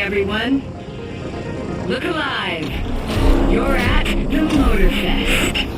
everyone. Look alive. You're at the Motorfest.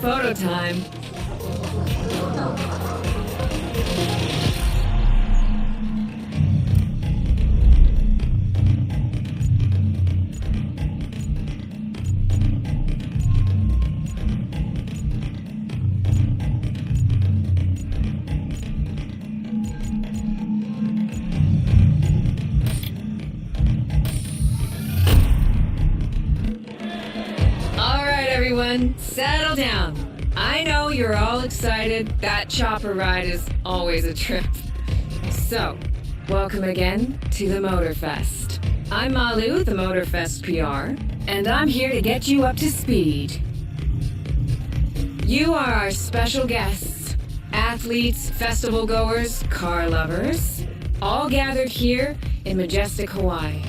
Photo time. All right, everyone, settle down. I know you're all excited. That chopper ride is always a trip. So, welcome again to the Motorfest. I'm Malu, the Motorfest PR, and I'm here to get you up to speed. You are our special guests, athletes, festival goers, car lovers, all gathered here in majestic Hawaii.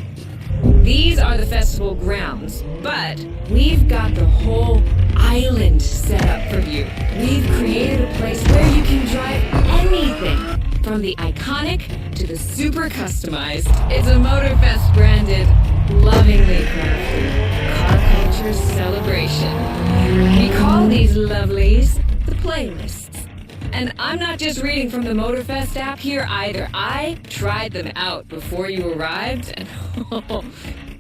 These are the festival grounds, but we've got the whole island set up for you. We've created a place where you can drive anything, from the iconic to the super customized. It's a Motorfest branded, lovingly crafted car culture celebration. We call these lovelies the playlists. And I'm not just reading from the Motorfest app here either. I tried them out before you arrived, and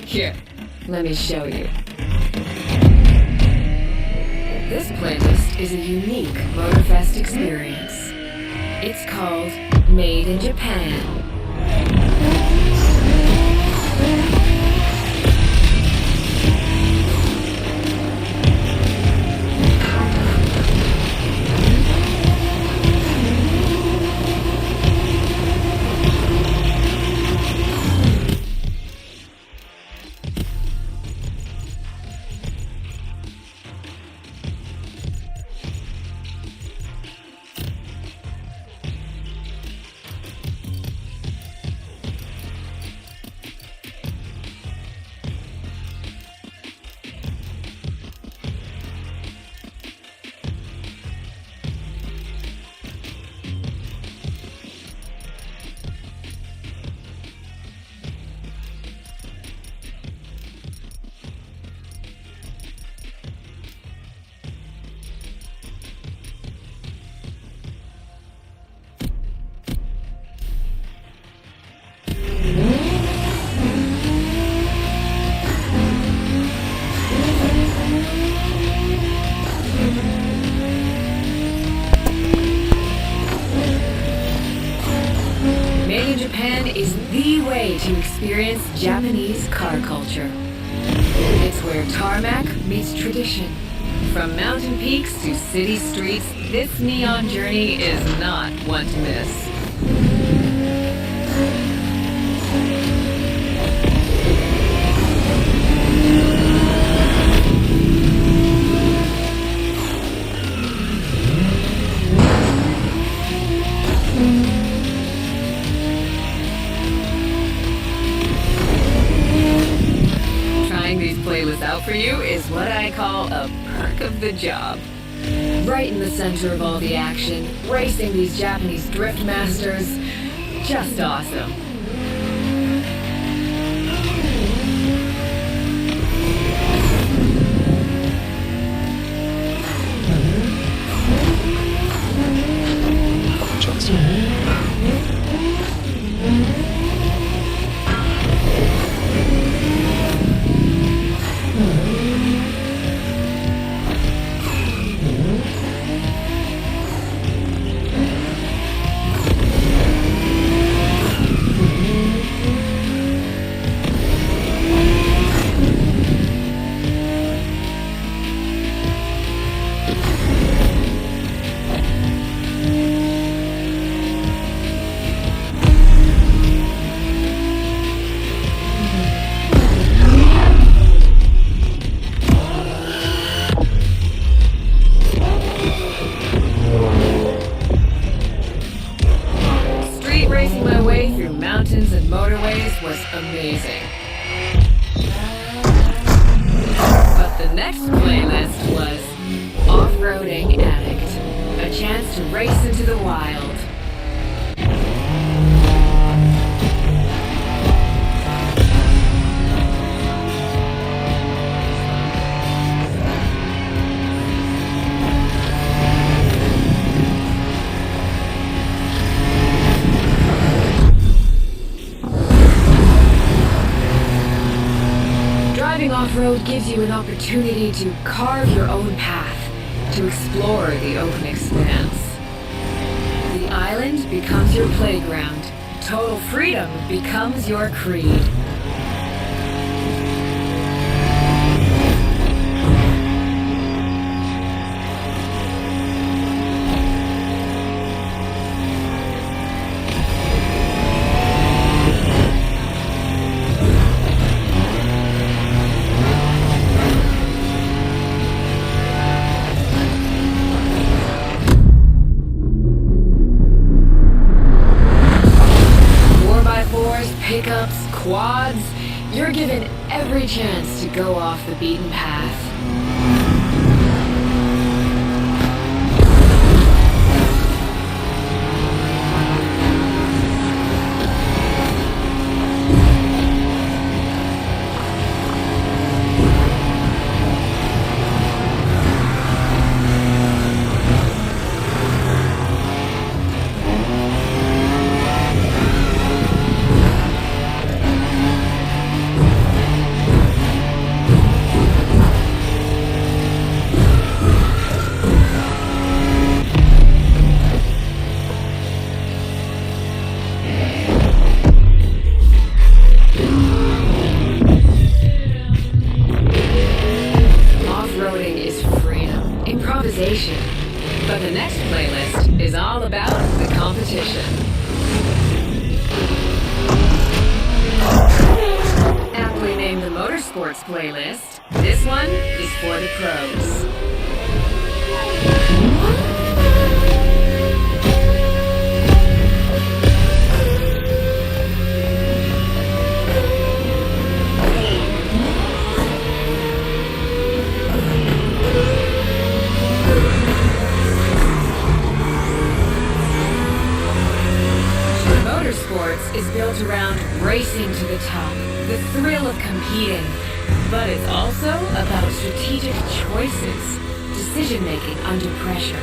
here, let me show you. This playlist is a unique Motorfest experience. It's called Made in Japan. To experience Japanese car culture. It's where tarmac meets tradition. From mountain peaks to city streets, this neon journey is not one to miss. Out for you is what I call a perk of the job. Right in the center of all the action, racing these Japanese drift masters, just awesome. making my way through mountains and motorways was amazing. But the next playlist was Off-Roading Addict, a chance to race into the wild. Driving off-road gives you an opportunity to carve your own path, to explore the open expanse. The island becomes your playground. Total freedom becomes your creed. Pickups, quads, you're given every chance to go off the beaten path. But the next playlist is all about the competition. Aptly named the Motorsports playlist, this one is for the pros. Motorsports is built around racing to the top, the thrill of competing, but it's also about strategic choices, decision-making under pressure.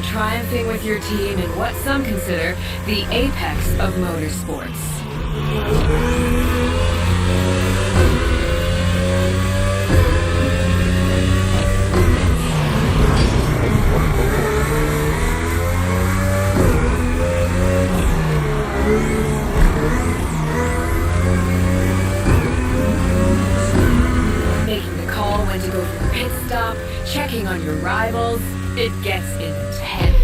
Triumphing with your team in what some consider the apex of motorsports. Making the call when to go for the pit stop, checking on your rivals, it gets intense.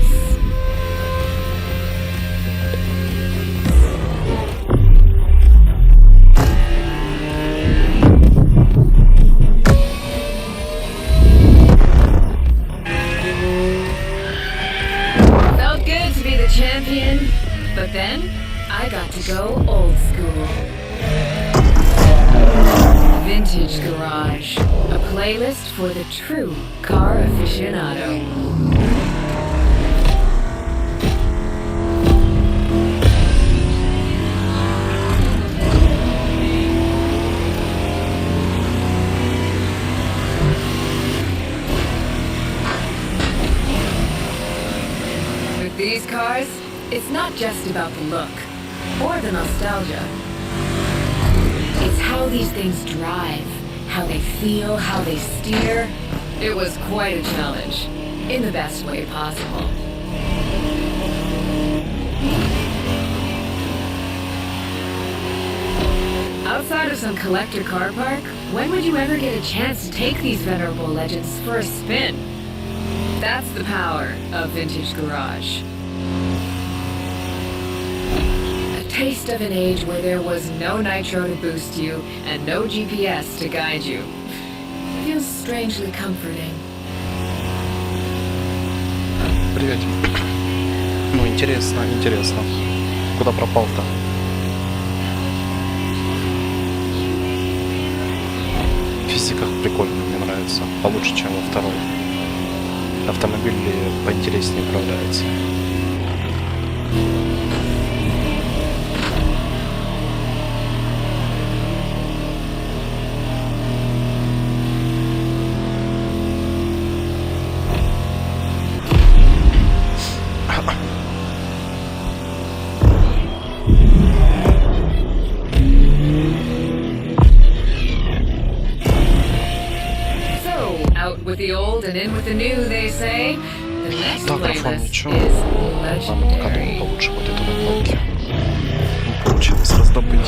Felt good to be the champion, but then I got to go old school. Vintage Garage, a playlist for the true car aficionado. With these cars, it's not just about the look or the nostalgia. It's how these things drive, how they feel, how they steer. It was quite a challenge, in the best way possible. Outside of some collector car park, when would you ever get a chance to take these venerable legends for a spin? That's the power of vintage garage. A taste of an age where there was no nitro to boost you and no GPS to guide you. Feels strangely comforting. Привет. Ну, интересно. Куда пропал-то? Физика прикольно, мне нравится. Получше, чем во второй. Автомобиль поинтереснее управляется. With the old and in with the new, they say. The next playlist is legendary. Получше вот эту гонки. Получилось раздобыть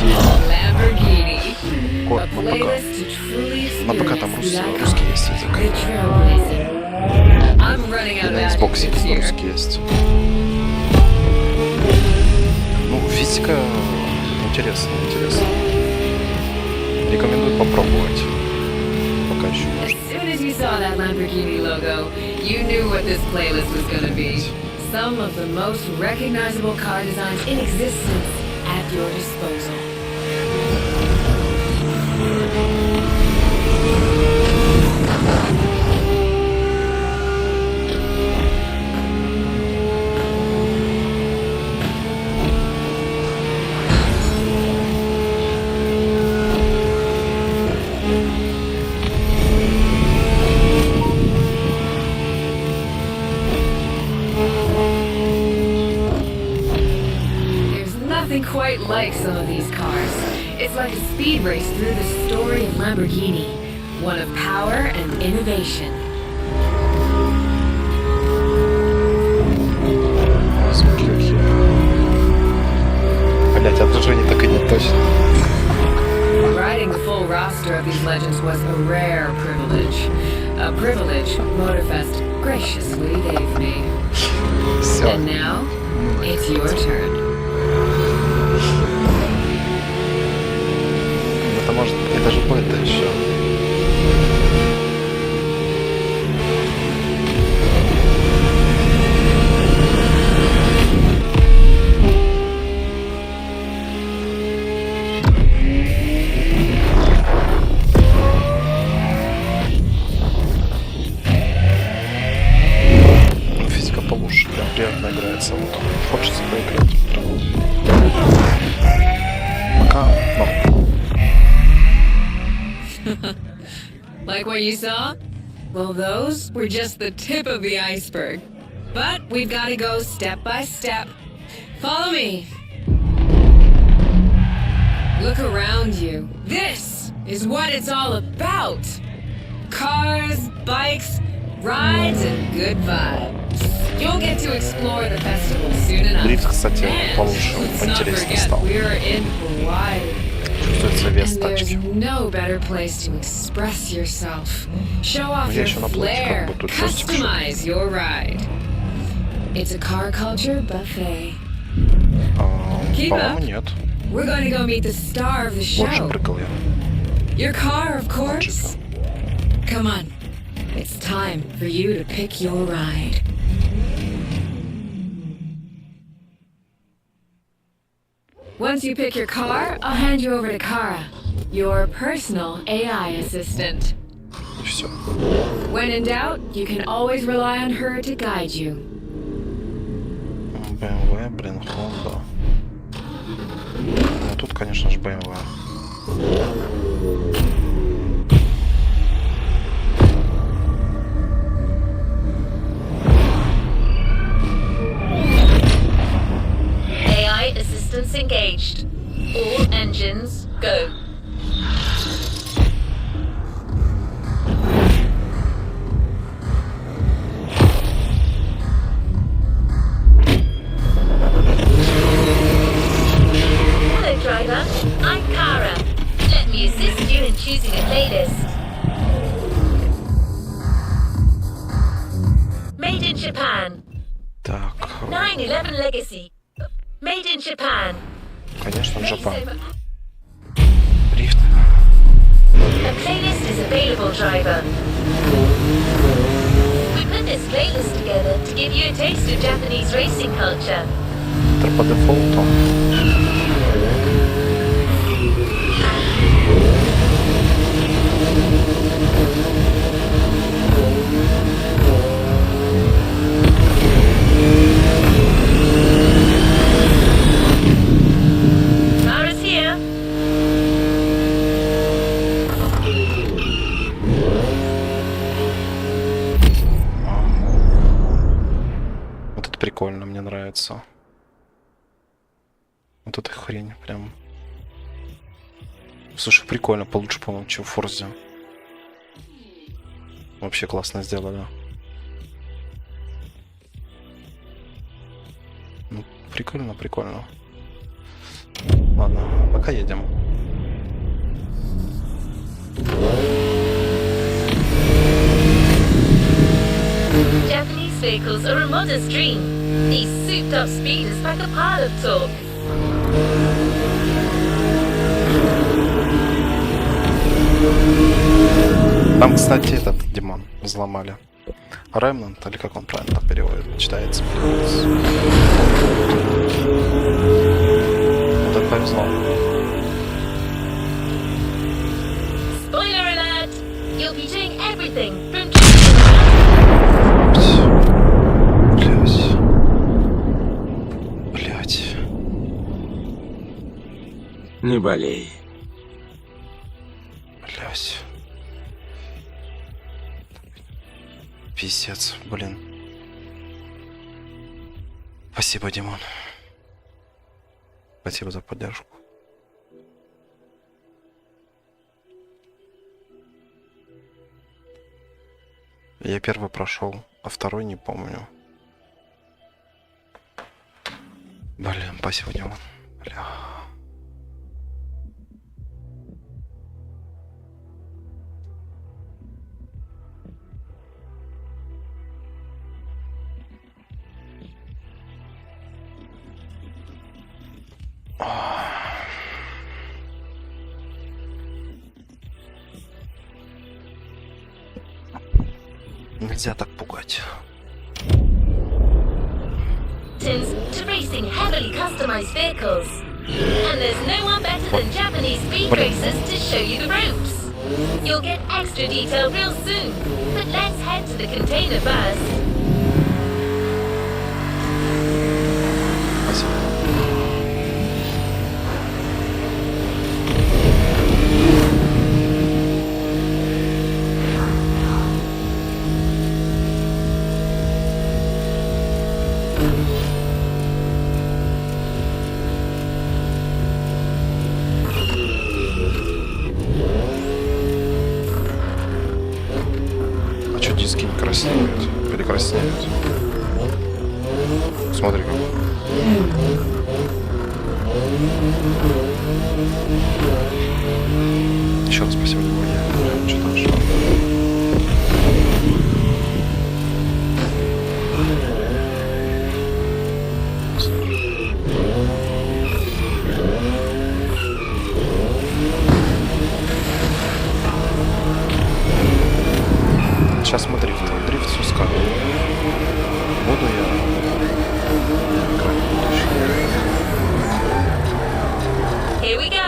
Lamborghini. код A на ПК. playlist to truly На ПК там experience русский есть язык. the trailblazing. I'm running out И of на Xbox adjectives here. русский есть. Ну, физика интересно. Рекомендую попробовать. Пока еще As можно. soon as you saw that Lamborghini logo, you knew what this playlist was going to be. Some of the most recognizable car designs in existence at your disposal. Quite like some of these cars. It's like a speed race through the story of Lamborghini, one of power and innovation. Блять, от движения так и не точно. Riding the full roster of these legends was a rare privilege. A privilege Motorfest graciously gave me. Все. And now, it's your turn. Это может быть даже бета еще. Физика получше, прям приятно играется. Вот. Хочется поиграть. Пока, но. Like what you saw? Well, those were just the tip of the iceberg. But we've got to go step by step. Follow me. Look around you. This is what it's all about. Cars, bikes, rides, and good vibes. You'll get to explore the festival soon enough. Дрифт, кстати, And получше, let's not поинтереснее forget, стал. we're in Hawaii. Чувствуется вес And there's тачки. no better place to express yourself. Show off Я your еще на плоте, flair. как бы тут джойстик. Customize your ride. It's a car culture buffet. Keep По-моему, up. нет. We're going to go meet the star of the Вот же show. прыгал я. Your car, of course. Come on. It's time for you to pick your ride. Once you pick your car, I'll hand you over to Kara, your personal AI assistant. И все. When in doubt, you can always rely on her to guide you. BMW, блин, Honda. А тут, конечно же, BMW. AI assistance engaged. All engines go. Hello driver, I'm Kara. Japan legacy. Made in Japan. Конечно, Made Джапан. so- Рифт. A playlist is available, driver. We put this playlist together to give you a taste of Japanese racing culture. Это по дефолту. Mara's here. Вот это прикольно, мне нравится. Вот эта хрень прям. Слушай, прикольно, получше, по-моему, чем в Форзе. Вообще классно сделали. Ну, прикольно, прикольно. Ладно, пока едем. Japanese vehicles are a modest dream. These souped-up speeders pack a pile of torque. Там, кстати, этот Димон взломали. Ремнант, или как он правильно там переводит, читается. Вот это повезло. Spoiler alert! You'll be doing everything from Блять. Не болей. Блять. Пиздец, блин. Спасибо, Димон. Спасибо за поддержку. Я первый прошел, а второй не помню. Блин, спасибо, Димон. Бля. Нельзя так пугать. to racing heavily customized vehicles. And there's no one better than Japanese speed racers to show you the ropes. You'll get extra detail real soon, but let's head to the container first. Диски не краснеют или краснеют. Смотри как. Еще раз спасибо, я что дальше. Сейчас мы дрифт спускаем. Буду я Here we go.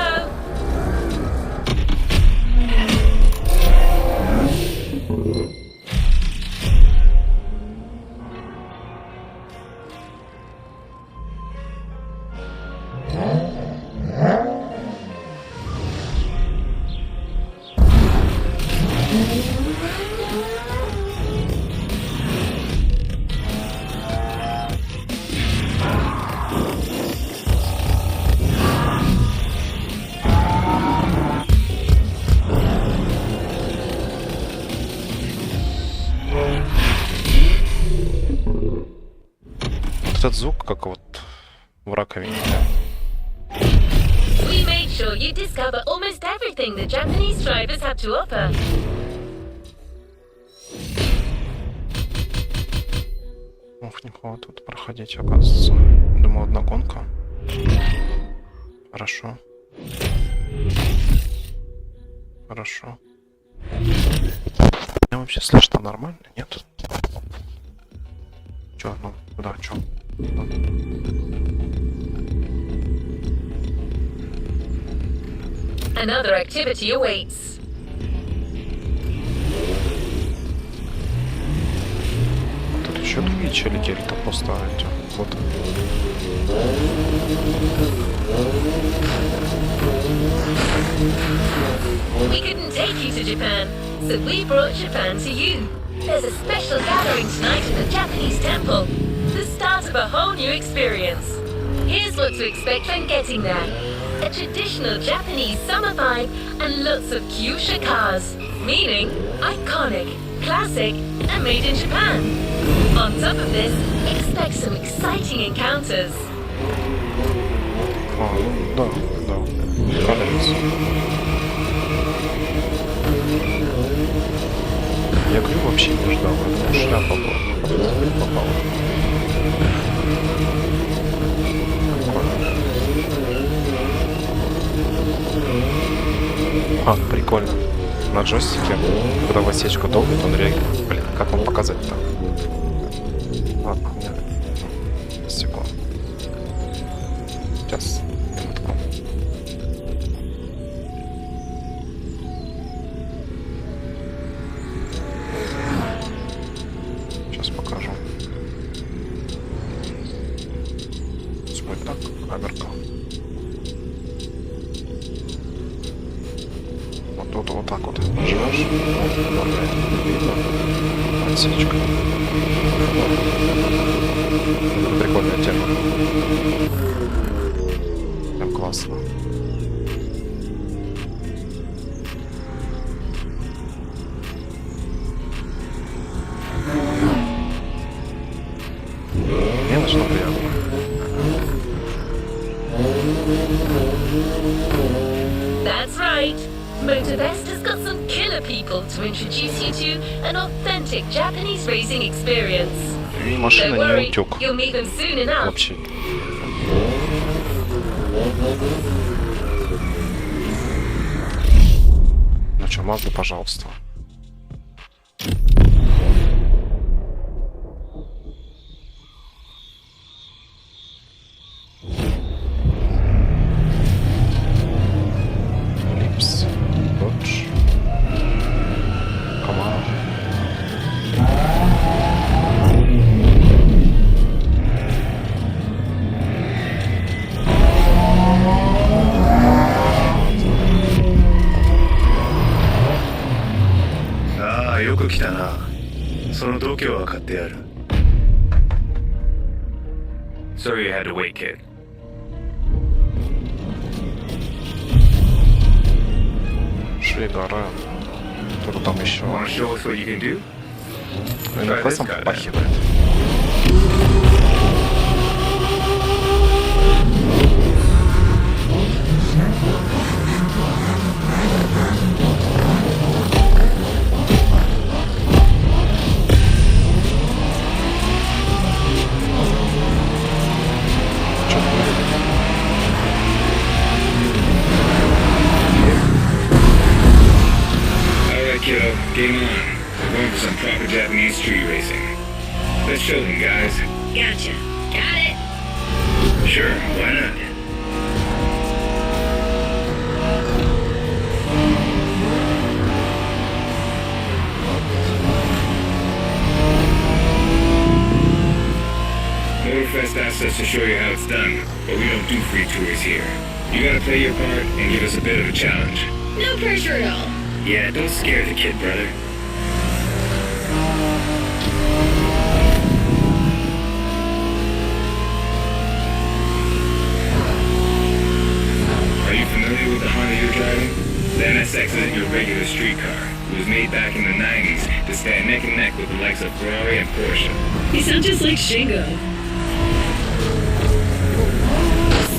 Этот звук, как вот в раковине. We made sure you discover almost everything the Japanese drivers have to offer. Ох, никого тут проходить, оказывается. Думаю, одна гонка. Хорошо. Хорошо. Меня вообще слышно нормально, нет? Чё, ну, куда, чё? Another activity awaits. Тут еще другие челики или-то просто эти вот. We couldn't take you to Japan, so we brought Japan to you. There's a special gathering tonight at the Japanese temple. The start of a whole new experience. Here's what to expect when getting there. A traditional Japanese summer vibe and lots of kyusha cars, meaning iconic, classic, and made in Japan. On top of this, expect some exciting encounters. А, да, да. Нравится. Я Крю вообще не ждал, это шляпа была. Попала. А, прикольно. На джойстике, когда в осечку долбит, он реагирует. Блин, как вам показать-то? Ладно, нет. Секунду. Сейчас. Минутку. Сейчас покажу. Свой так, камерка. Тут вот так вот нажимаешь, отсечка. Прикольная тема. Прям классно. Мне начало приятно. That's right. Motorfest has got some killer people to introduce you to an authentic Japanese racing experience. И машина Don't не worry, утюг. you'll meet them soon enough. Вообще. Ну чё, Мазда, пожалуйста. Липс. Додж. Камара.ああ、よく来たな。その度胸は買ってやる。Sorry you had to wait, kid. Швейгара. Кто-то там еще. Wanna show us what you can do? Иногда попахивает. Alright, kiddo, game on. We're going for some proper Japanese street racing. Let's show them, guys. Gotcha. Got it. Sure, why not? Motorfest asked us to show you how it's done, but we don't do free tours here. You gotta play your part and give us a bit of a challenge. No pressure at all. Yeah, don't scare the kid, brother. Are you familiar with the Honda you're driving? The NSX isn't your regular street car. It was made back in the 90s to stand neck and neck with the likes of Ferrari and Porsche. You sound just like Shingo.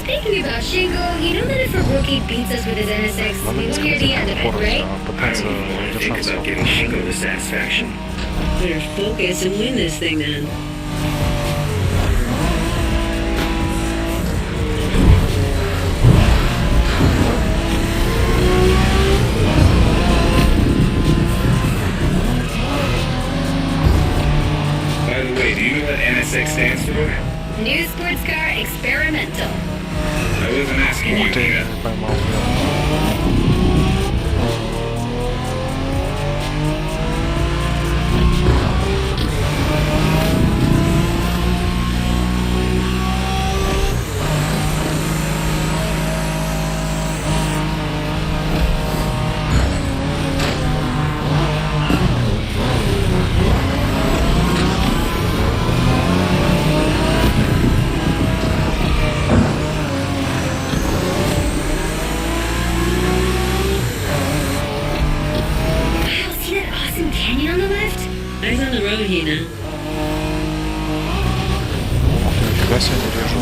Speaking about Shingo, you know that if a rookie beats us with his NSX, we will hear the end of it, right? I don't even want to think about giving Shingo the satisfaction. Better focus and win this thing then. Hina. Ух ты, нифига себе, не режу.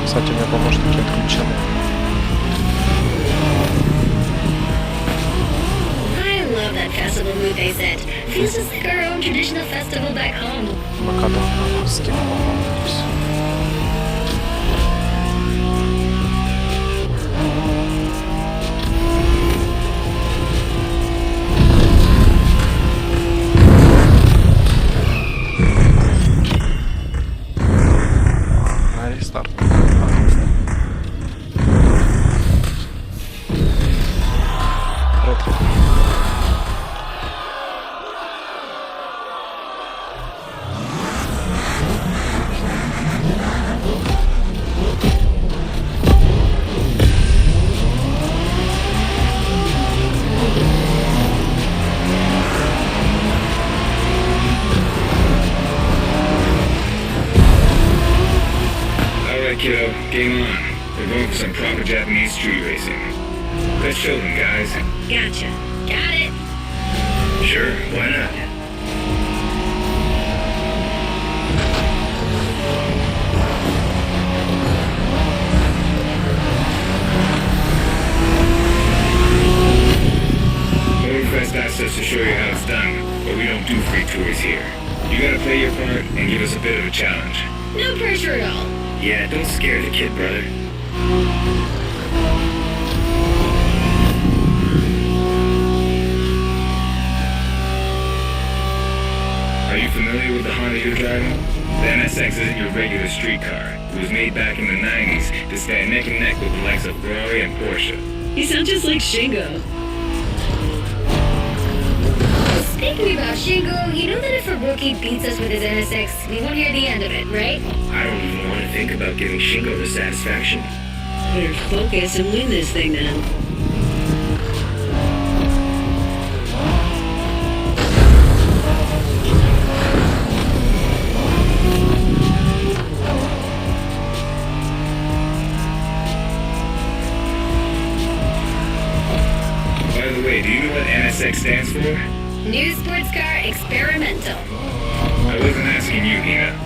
Кстати, у меня помощники отключены. I love that festival mood they set. Feels just like our own traditional festival back home. Накатал скин, по-моему, здесь. Рестарт. Alright, kiddo, game on. We're going for some proper Japanese street racing. Let's show them, guys. Gotcha. Got it. Sure, why not? Motorfest asked us to show you how it's done, but we don't do free tours here. You gotta play your part and give us a bit of a challenge. No pressure at all. Yeah, don't scare the kid, brother. Are you familiar with the Honda you're driving? The NSX isn't your regular street car. It was made back in the 90s to stand neck and neck with the likes of Ferrari and Porsche. You sound just like Shingo. Speaking about Shingo, you know that if a rookie beats us with his NSX, we won't hear the end of it, right? I don't even want to think about giving Shingo the satisfaction. Better focus and win this thing then. By the way, do you know what NSX stands for? New sports car experimental. I wasn't asking you, Hina.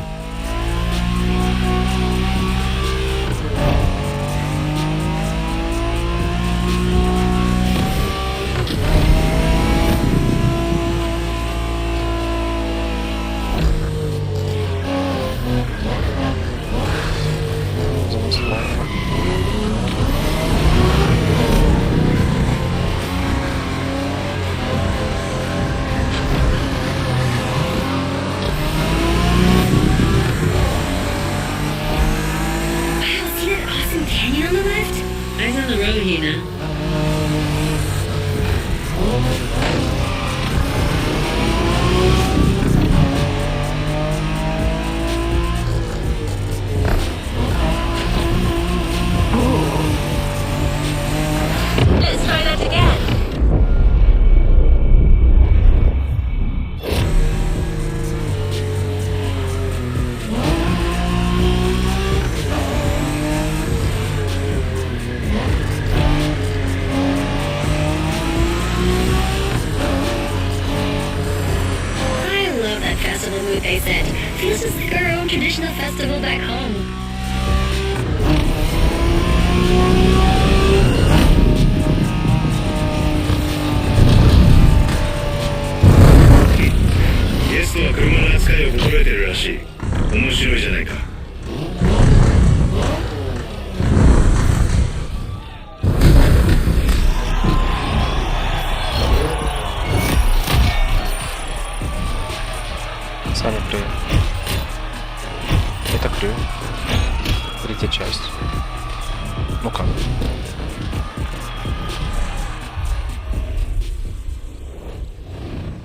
Eyes on the road, Hina. Let's try that again. Festival mood they said. Feels just like our own traditional festival back home. Yes, は車の扱いを心得てるらしい。面白いじゃないか。С вами Crew. Это Crew. Третья часть. Ну как?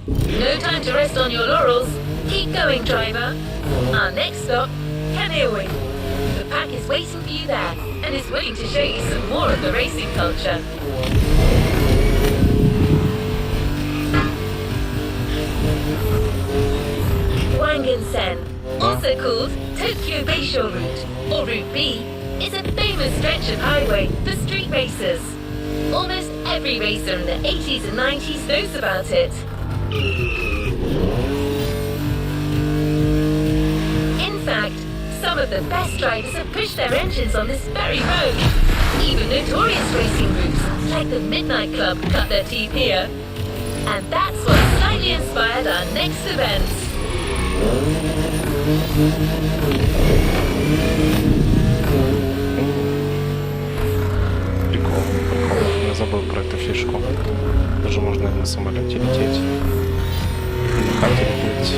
No time to rest on your laurels. Keep going, driver. Our next stop, Kaneohe. The pack is waiting for you there and is willing to show you some more of the racing culture. Tokyo-Bayshore route, or Route B, is a famous stretch of highway for street racers. Almost every racer in the 80s and 90s knows about it. In fact, some of the best drivers have pushed their engines on this very road. Even notorious racing groups, like the Midnight Club, cut their teeth here. And that's what slightly inspired our next event. Прикол. Я забыл про эту фишку. Даже можно на самолете лететь. И на хате лететь.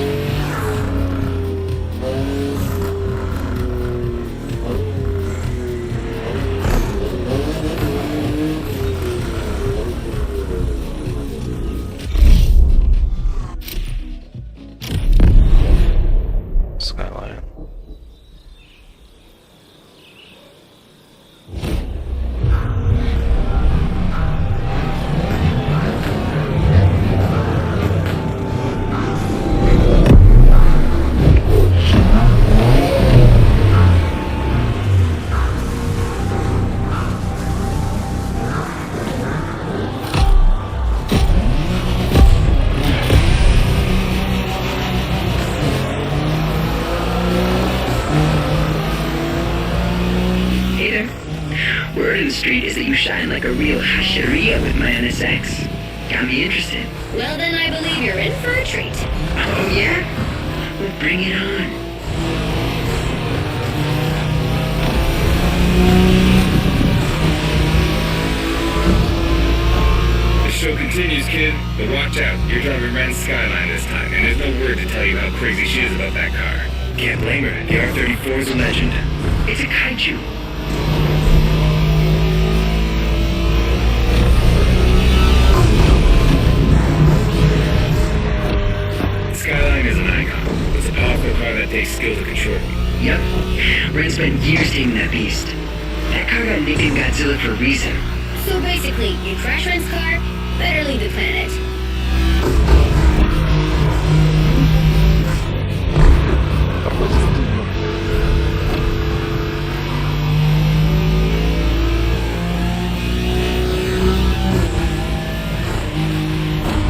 Street is that you shine like a real hasheria with my NSX. Got me interested. Well, then I believe you're in for a treat. Oh, yeah? Well, bring it on. The show continues, kid, but watch out. You're driving Ren's Skyline this time, and there's no word to tell you how crazy she is about that car. Can't blame her. The R34 is a legend. It's a kaiju. Skyline is an icon. It's a powerful car that takes skill to control. Yep. Ren spent years taming that beast. That car got nicknamed Godzilla for a reason. So basically, you crash Ren's car, better leave the planet.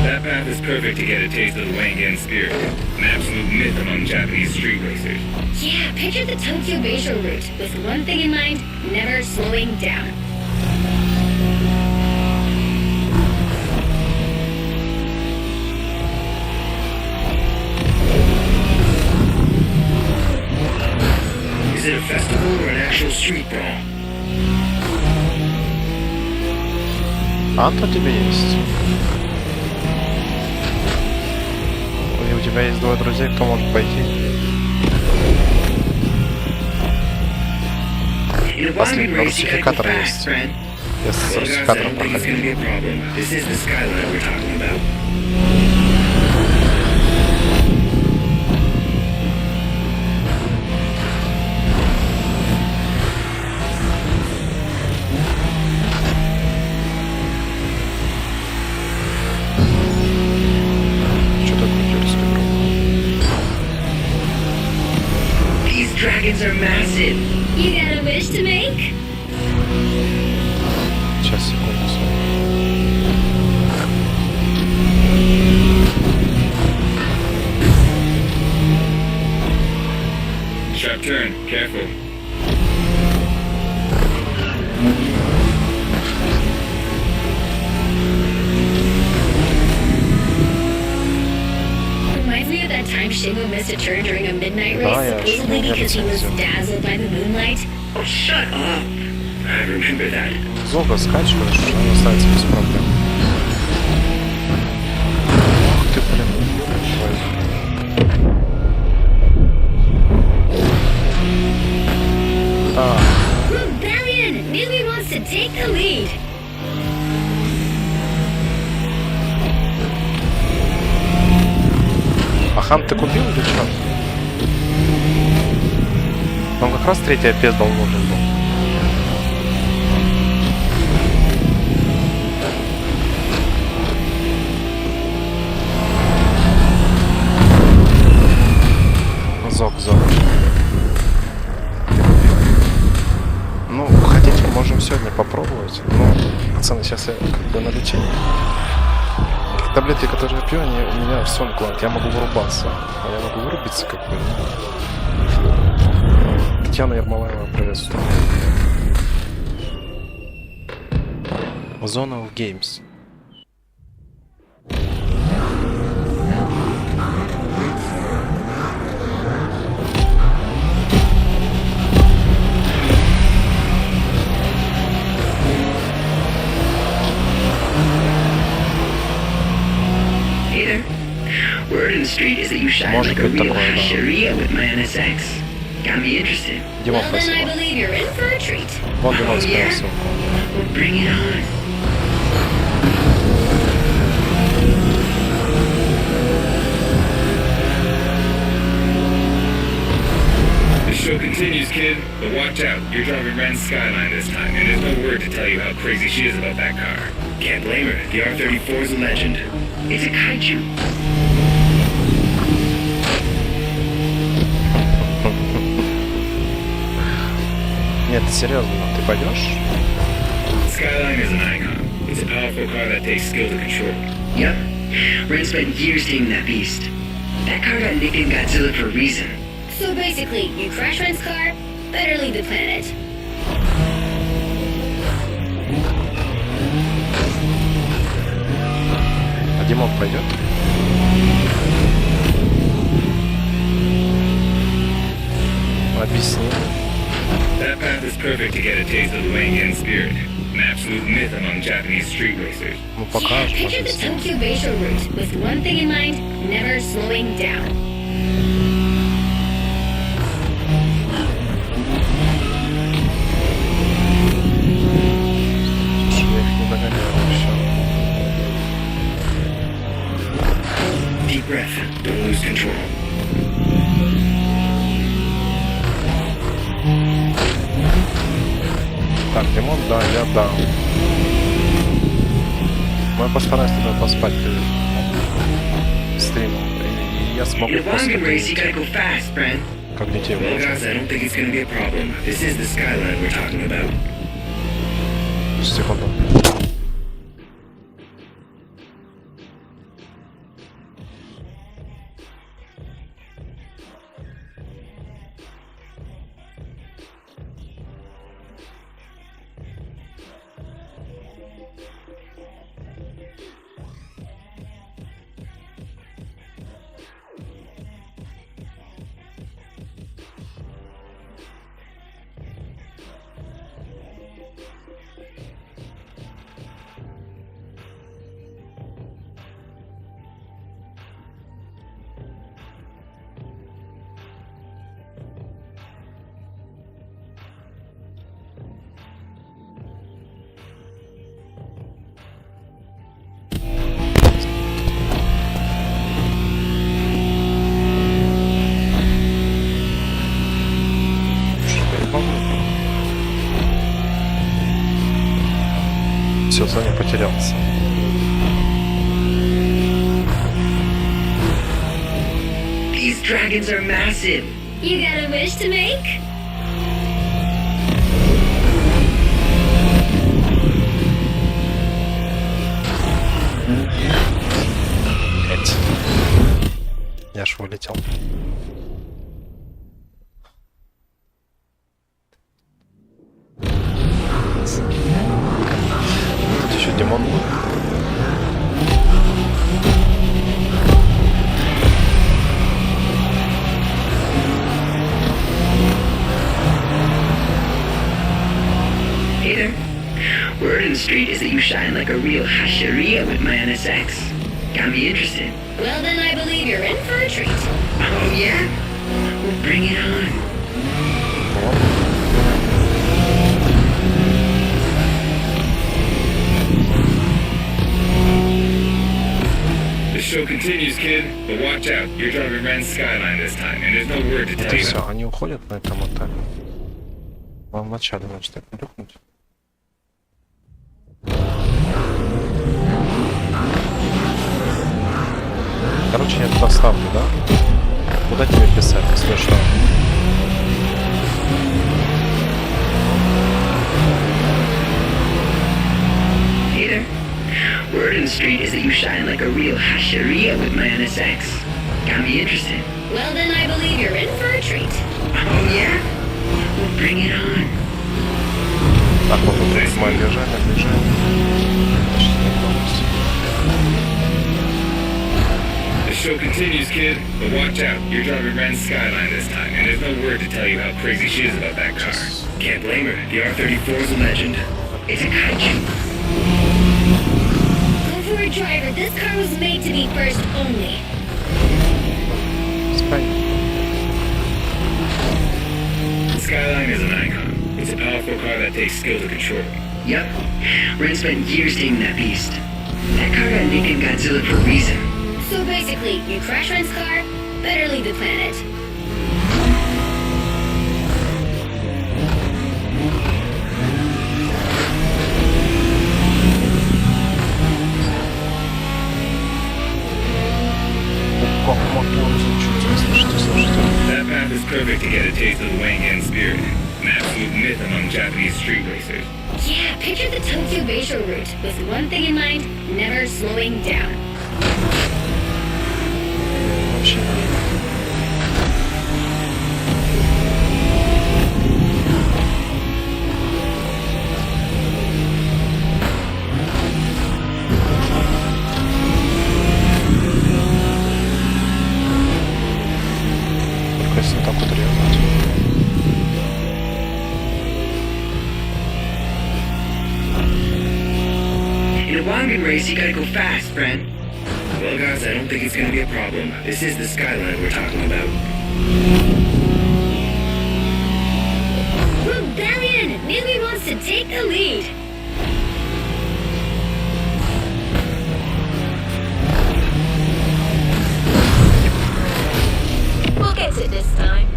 That path is perfect to get a taste of the Wangan spirit, an absolute myth among Japanese street racers. Yeah, picture the Tokyo-Bayshore route, with one thing in mind, never slowing down. Is it a festival or an actual street brawl? Анто тебе есть. И у тебя есть двое друзей, кто может пойти. Последний русификатор есть. Я с русификатором проходил. Dragons are massive. You got a wish to make? Сейчас, секунду. Sharp turn, careful. Reminds me of that time Shingo missed a turn during a midnight race, supposedly because he was dazzled by the moonlight. Oh, shut up. I remember that. Зога скачиваешь, он остается без проблем. Ух ты, блин. Rebellion! Newbie wants to take the lead. А хам ты купил или что? Он как раз третий опес должен был. Зог. если как бы на лечение. Таблетки, которые я пью, они у меня в сон клад. Я могу вырубаться. А я могу вырубиться как бы. Татьяна Ермолаева, приветствую. Зона of Games. Word in the street is that you shine Может like a быть real такое, да. hasheria with my NSX. Got me interested. Димон, Well, then I спасибо. believe you're in for a treat. Вон Димон Oh, yeah? спрятался. Well, bring it on. The show continues, kid, but watch out. You're driving Ren's Skyline this time, and there's no word to tell you how crazy she is about that car. Can't blame her. The R34 is a legend. It's a kaiju. Нет, серьезно, ты пойдешь? Skyline is an icon. It's a powerful car that takes skill to control. Yep. Ren spent years taming that beast. That car got nicknamed Godzilla for a reason. So basically, you crash Ren's car, better leave the planet. А Димон пойдет? Объясни. That path is perfect to get a taste of the Wangan spirit, an absolute myth among Japanese street racers. Ну Yeah, покажешь, picture может, the объясни. Tokyo Bayshore route with one thing in mind, never slowing down. Я их не догоняю вообще. Deep breath. Don't lose control. Так, Димон, да, я дам. Ну, я постараюсь тогда поспать перед стримом. И я смогу In a просто Wangan race, you gotta перейти go fast, Bren. когнитивно. Well, guys, I don't think it's gonna be a problem. This is the Skyline we're talking about. Секунду. Все, Саня потерялся. These dragons are massive. You got a wish to make? Блять. Я ж вылетел. Тут еще Димон был. Hey there. Word in the street is that you shine like a real hasheria with my NSX. Got me interested. Well, then I believe you're in for a treat. Oh, yeah? Well, bring it on. The show continues, kid, but watch out. You're driving Ren's Skyline this time, and there's no word to Вот tell и you. все, они уходят на этом этапе. Вам вначале значит так плюхнуть. Короче, я туда ставлю, да? Куда тебе писать, если что? Hey there. Word in the street is that you shine like a real hasheria with my NSX. Got me interested. Well, then I believe you're in for a treat. Oh, yeah? Well, bring it on. Так, вот тут есть мое движение. Почти не полностью. The show continues, kid, but watch out. You're driving Ren's Skyline this time, and there's no word to tell you how crazy she is about that car. Can't blame her. The R34 is a legend. It's a kaiju. Go for a driver. This car was made to be first only. The Skyline is an icon. It's a powerful car that takes skill to control. Yep. Ren spent years taming that beast. That car got nicknamed Godzilla for a reason. So basically, you crash Ren's car, better leave the planet. That path is perfect to get a taste of the Wangan spirit, an absolute myth among Japanese street racers. Yeah, picture the Tokyo Bayshore route with one thing in mind, never slowing down. Только если так вот резать. In a Wangan race, you gotta go fast, friend. Well, guys, I don't think it's gonna be a problem. This is the Skyline we're talking about. Rebellion! Newbie wants to take the lead. We'll get it this time.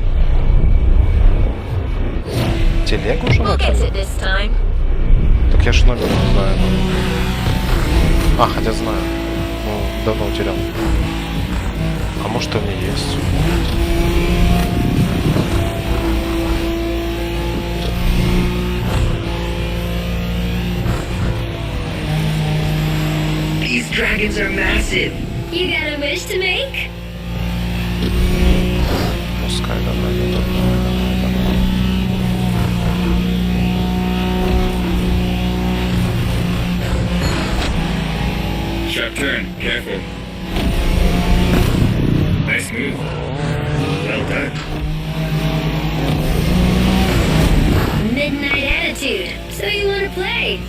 Телегу уже We'll get начали? it this time. Так я ж номер не знаю. А, хотя знаю. Ну, давно утерял. А может, они есть? These dragons are massive. You got a wish to make? Пускай, давай. Sharp turn. Careful. Nice move. Well done. Midnight attitude. So you want to play?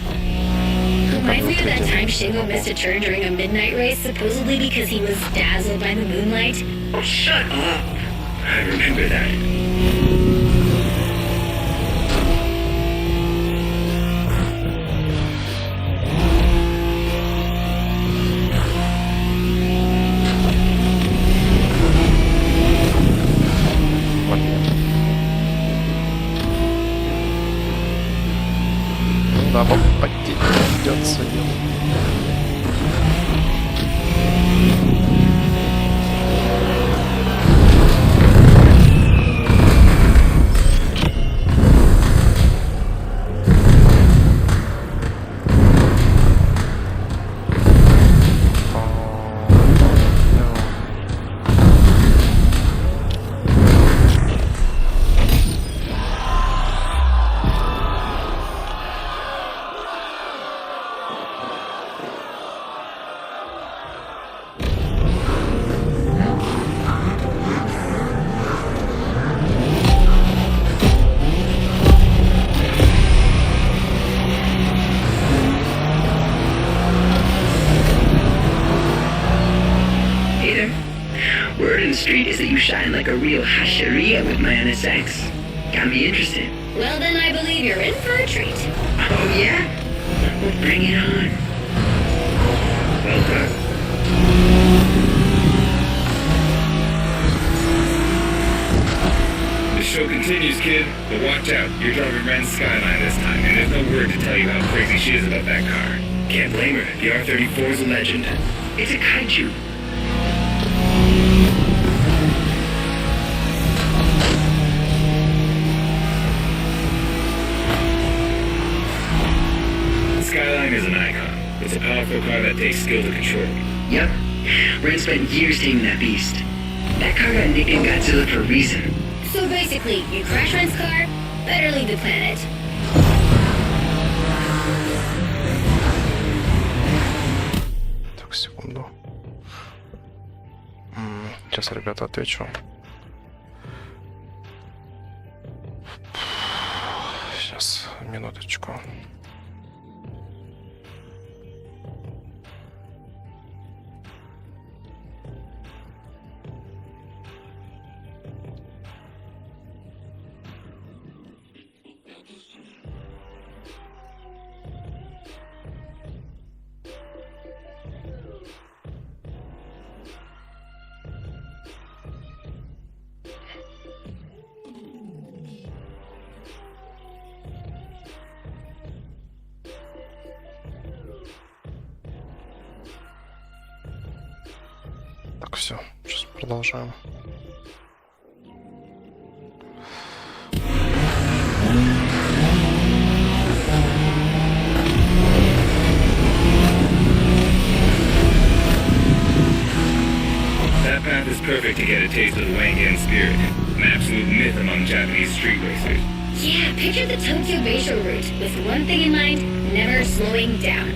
Reminds me of that time Shingo missed a turn during a midnight race, supposedly because he was dazzled by the moonlight. Oh, shut up. I remember that. Да, попадить придется. Street is that you shine like a real hasheria with my NSX. Got me interested. Well, then I believe you're in for a treat. Oh, yeah? Well, bring it on. Well done. The show continues, kid, but watch out. You're driving Ren's Skyline this time, and there's no word to tell you how crazy she is about that car. Can't blame her. The R34 is a legend. It's a kaiju. Skyline is an icon. It's a powerful call for a car that takes skill to control. Yep. Brent spent years taming that beast. That car got nicknamed Godzilla for a reason. So basically, you crash Ren's car, better leave the planet. Так, секунду. Сейчас, ребята, отвечу. Сейчас, минуточку. Так, все, сейчас продолжаем. That path is perfect to get a taste of the Wangan spirit, an absolute myth among Japanese street racers. Yeah, picture the Tokyo Bayshore route with one thing in mind, never slowing down.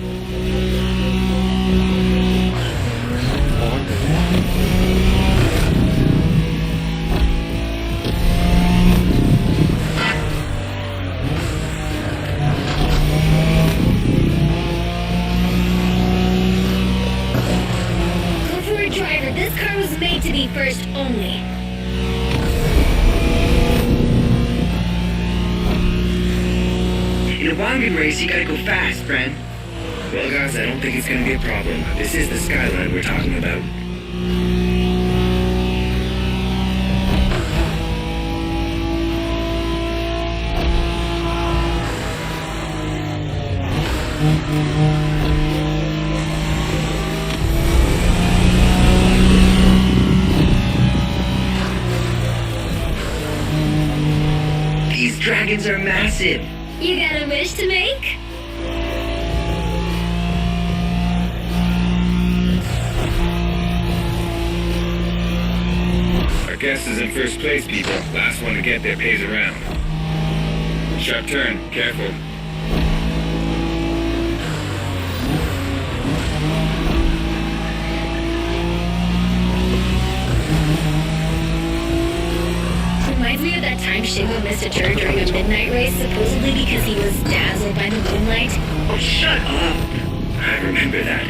Go for a driver, this car was made to be first only. In a Wangan race, you gotta go fast, friend. Well, guys, I don't think it's gonna be a problem. This is the skyline we're talking about. These dragons are massive. You got a wish to make? Our guest is in first place, people. Last one to get there pays around. Sharp turn. Careful. Reminds me of that time Shingo missed a turn during a midnight race, supposedly because he was dazzled by the moonlight. Oh, shut up. I remember that.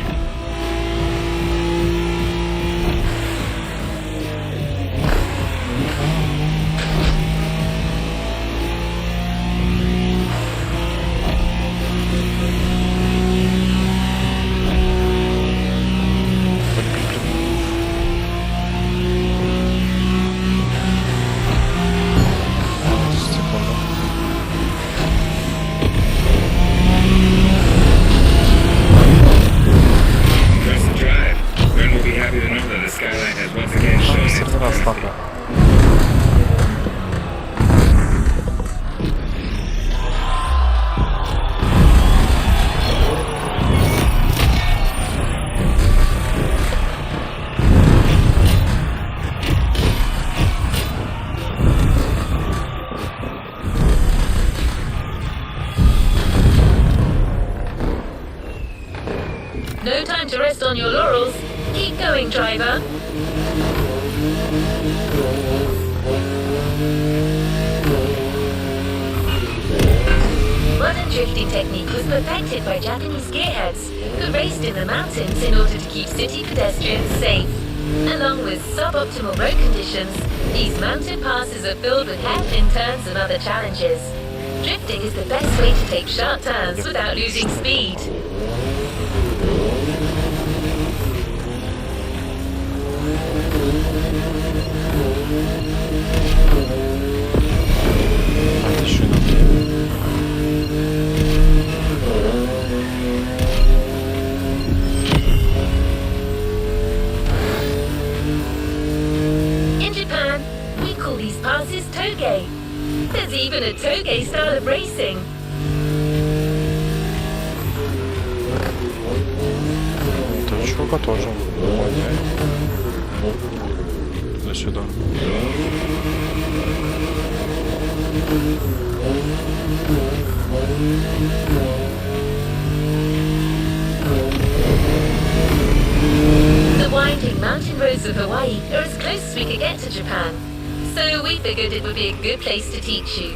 No time to rest on your laurels. Keep going, driver. Modern drifting technique was perfected by Japanese gearheads who raced in the mountains in order to keep city pedestrians safe. Along with suboptimal road conditions, these mountain passes are filled with hairpin turns and other challenges. Drifting is the best way to take sharp turns without losing speed. In Japan, we call these passes toge. There's even a toge style of racing. Штука тоже. До сюда. The winding mountain roads of Hawaii are as close as we could get to Japan, so we figured it would be a good place to teach you.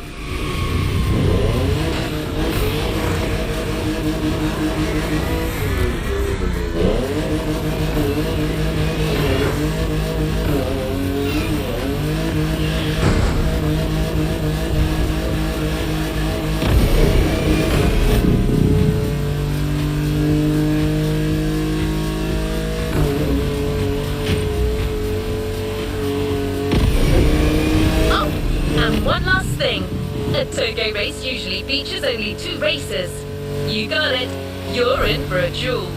And one last thing. A Togo race usually features only 2 races. You got it. You're in for a duel.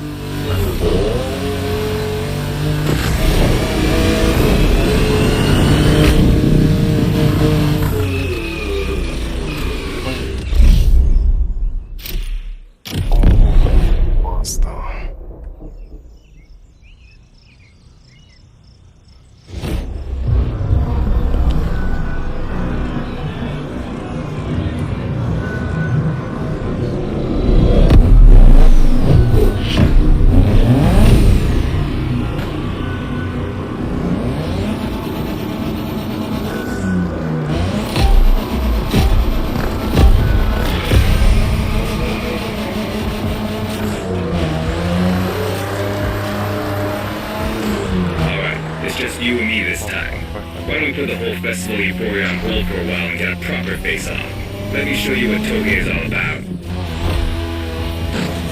You and me this time. Why don't we put the whole festival euphoria on hold for a while and get a proper face-off? Let me show you what Toge is all about.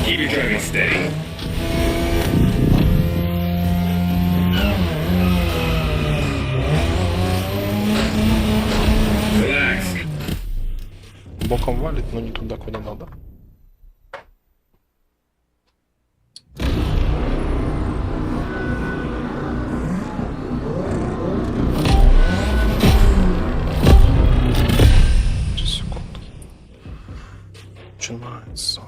Keep your driving steady. Relax. Боком валит, но не туда, куда надо. Начинается.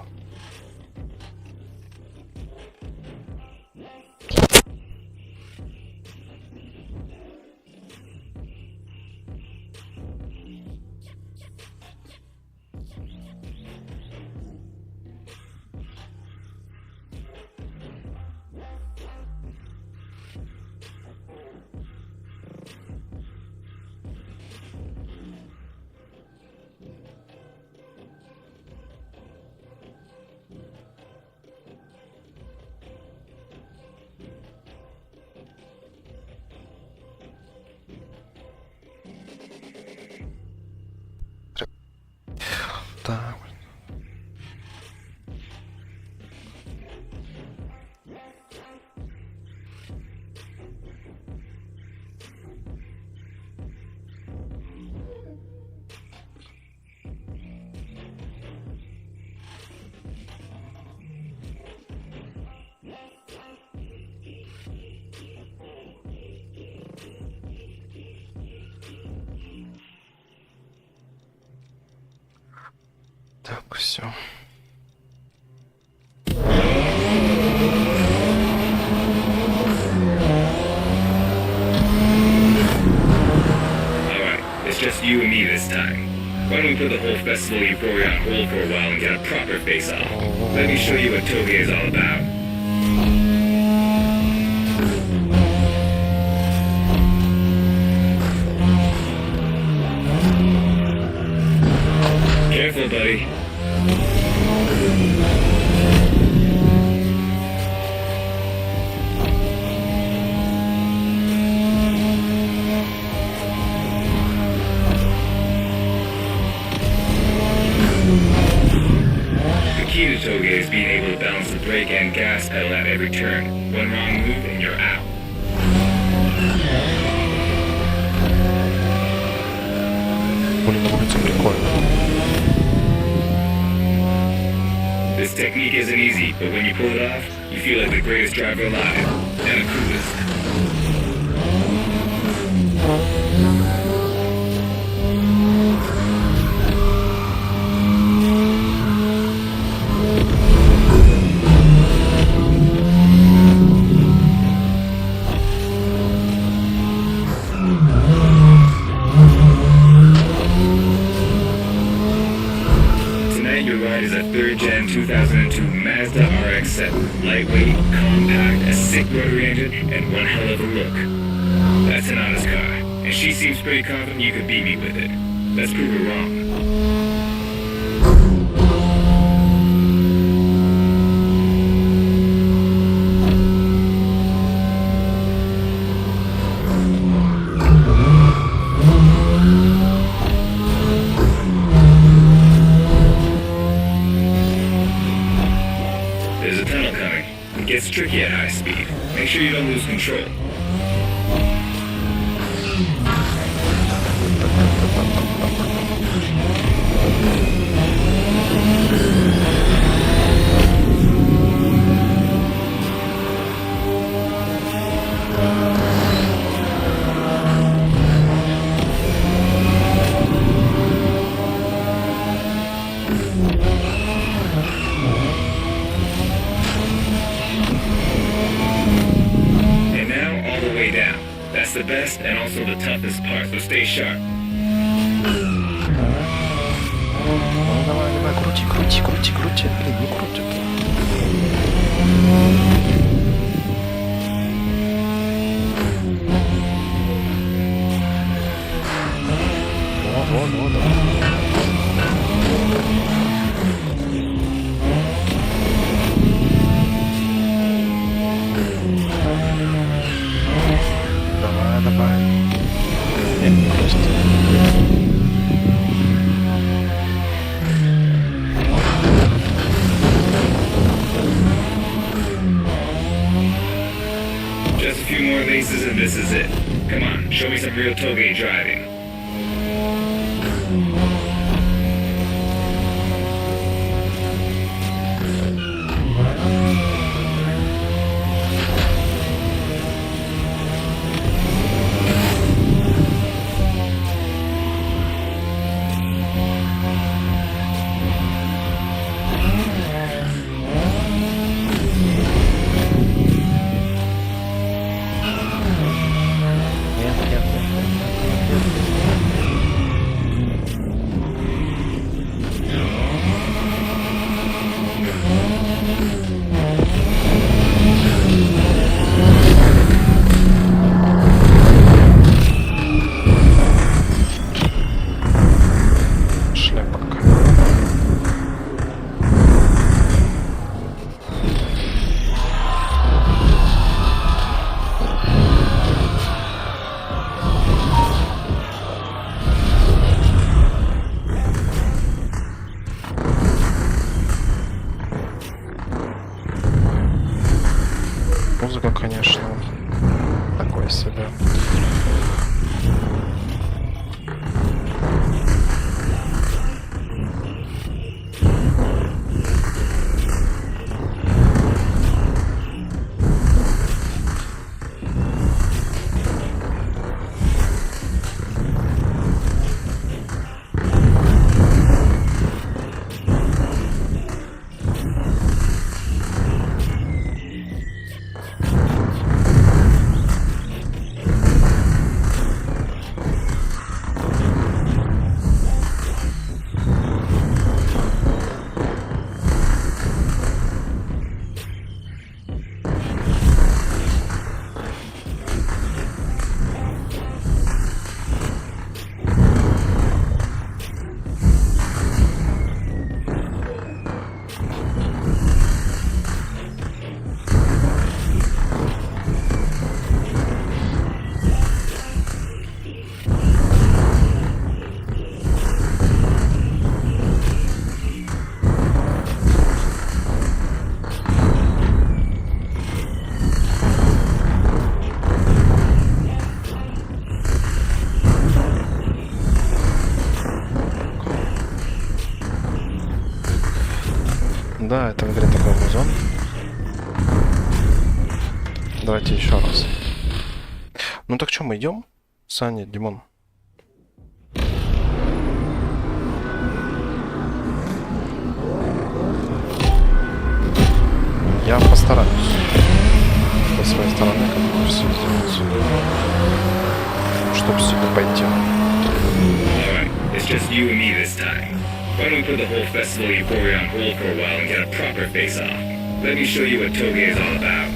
Так. Так, все. Alright, it's just you and me this time. Why don't we put the whole festival euphoria on hold for a while and get a proper face-off? Let me show you what Toge is all about. Careful, buddy. The key to Toge is being able to balance the brake and gas pedal at every turn. One wrong move and you're out. This technique isn't easy, but when you pull it off, you feel like the greatest driver alive, and the coolest. big rotary engine and one hell of a look. That's Hanada's car, and she seems pretty confident you could beat me with it. Let's prove her wrong. There's a tunnel coming. It gets tricky at high speed. Make sure you don't lose control. The best and also the toughest part, so stay sharp. Давай, крути, блин, не крутит. Вот. Давай. Просто. Just a few more races and this is it. Come on, show me some real toge driving. Музыка, конечно, такое себе. Да, это в игре такой музон. Давайте еще раз. Ну так что, мы идем? Саня, Димон. Я постараюсь со своей стороны как-то все сделать, чтобы сюда пойти. Alright, it's just you and me this time. Why don't we put the whole festival euphoria on hold for a while and get a proper face-off? Let me show you what Toge is all about.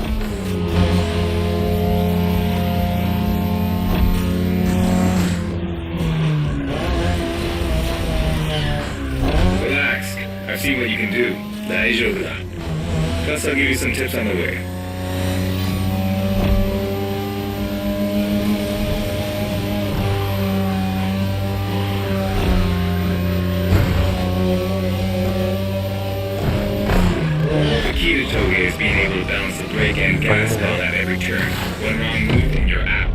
大丈夫だ。Plus, I'll give you some tips on the way. The key to Toge is being able to balance the brake and gas pedal at every turn. One wrong move and you're out.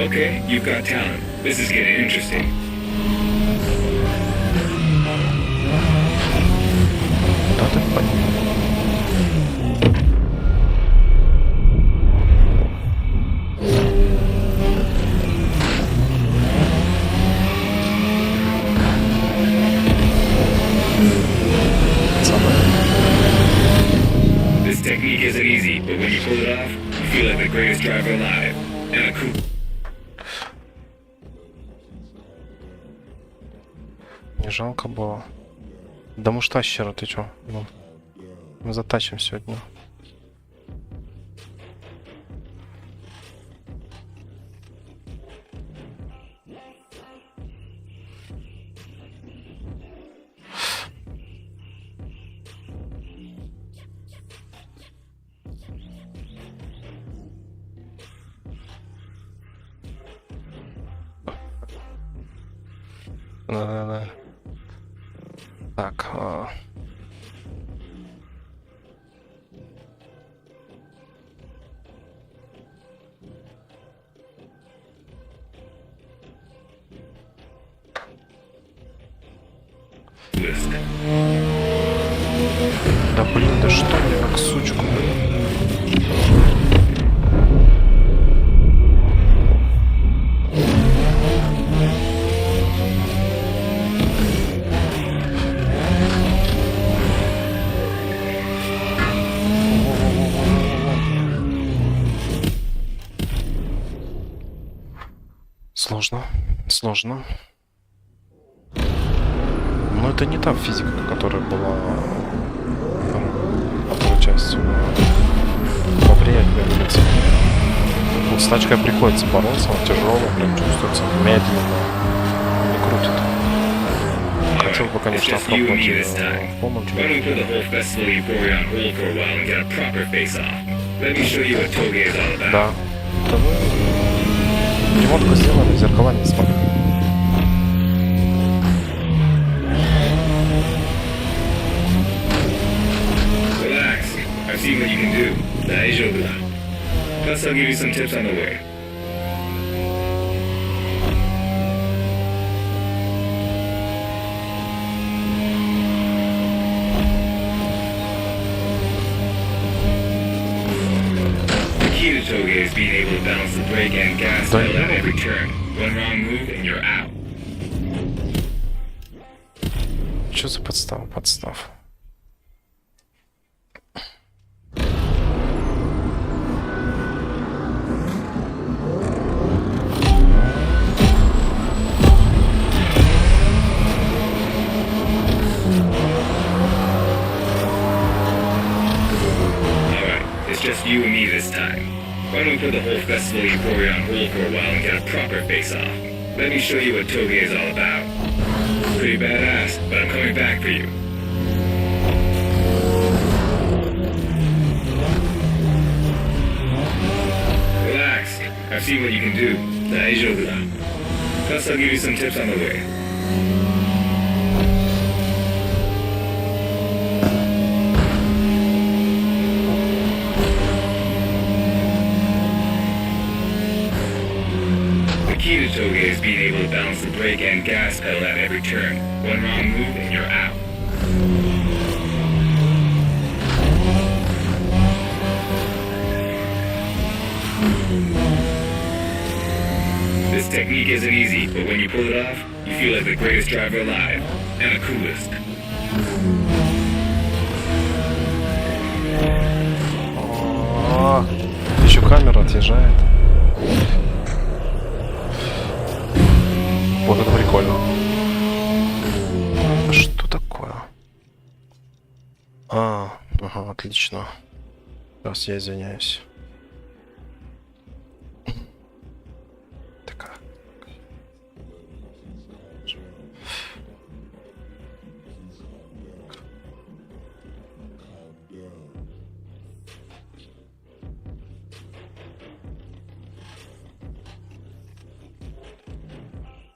Okay, you've got talent. This is getting interesting. Да ты понял. This technique isn't easy, but when you pull it off, you feel like the greatest driver alive. And a cool. Не жалко было. Да муштащера, ты чё? Ну, мы затачим сегодня. Да-да-да. Так. Да блин, да что мне как сучку? Сложно, сложно. Но это не та физика, которая была во второй части. Повлиять мне придется. Вот с тачкой приходится бороться, он тяжелый, прям чувствуется медленно, не крутит. Хотел бы, конечно, попробовать полном чемпионате. Да. Это ремонтку сделали, зеркала не смогли. Relax. I've seen what you can do. 大丈夫だ. Plus, I'll give you some tips on the way. The key to Toge is being able to balance the brake and gas pedal at every turn. One wrong move and you're out. Что за подстава? Подстав. Just you and me this time. Why don't we put the whole festival euphoria on hold for a while and get a proper face-off? Let me show you what Toge is all about. Pretty badass, but I'm coming back for you. Relax. I've seen what you can do. 大丈夫だ. Plus, I'll give you some tips on the way. The key to Toge is being able to balance the brake and gas pedal at every turn. One wrong move and you're out. This technique isn't easy, but when you pull it off, you feel like the greatest driver alive. And the coolest. Еще камера отъезжает. Вот это прикольно. Что такое? Ага, отлично. Сейчас я извиняюсь.